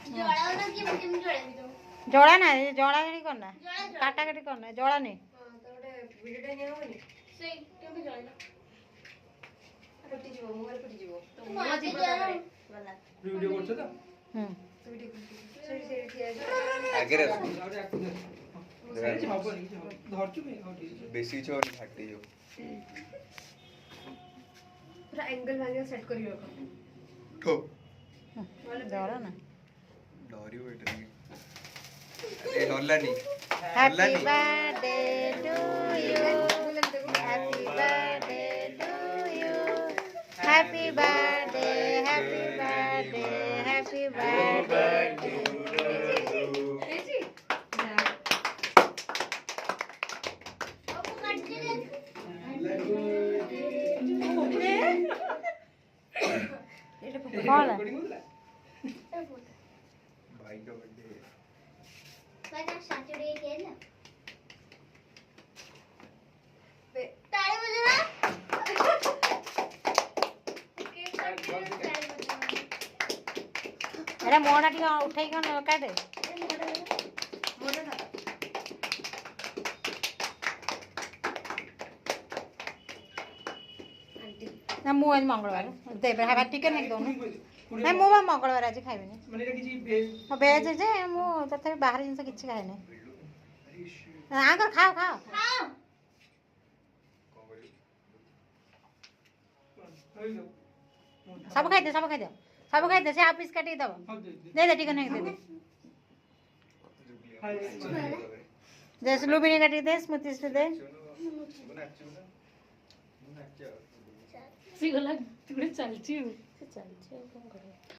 जोड़ा वाला की मुझे जोड़ा भी दो जोड़ा ना जोड़ा नहीं करना काटा काटी करना जोड़ा नहीं हां तो ଗୋଟେ ଭିଡିଓ ଟା ନିଅ ହବନି ସେଇ କେମିତି ଜଳିଲା ଫୁଟି ଯିବ ମୁହଁରେ ଫୁଟି ଯିବ ତ ମୁହଁ ଯିବ ତାପରେ ଗଲା ଭିଡିଓ କରୁଛ ତ ଭିଡିଓ ସେଠି ସେଠି ଠିଆ ହେଇଯିବ ଆଗରେ ହବନି ଧରଛୁ କି ହଉ ଠିକ ଅଛି ବେଶୀ କିଛି ହବନି ଫାଟି ଯିବ पूरा एंगल वाले सेट करी रखो ठो जोड़ा ना डरी बैठ रही ए डरलानी happy birthday to you happy birthday to you happy birthday happy birthday happy birthday जी अब काट के कौन है भाई का बर्थडे भाई का सैटरडे के ना ताली बजाना केक काट के ताली बजाना अरे मोड़ा टी उठाई कौन काटे मोटा था आंटी ना मु आज मंगलवार दे हाबा टिके नहीं दोनु नहीं मु मंगलवार आज खाइबेनी ମାନେ ଏଟା କିଛି ଭେଜ मो भेज जे मु तथे बाहर जिंस किछि खाइ नै आकर खाओ खाओ हां सब खाइ दे सब से आप पीस काटी दब दे दे टिके नहीं दे दे दे स्लूबिनी काटी दे स्मूथी से दे सिगला तिकडे चालची चल कोन करे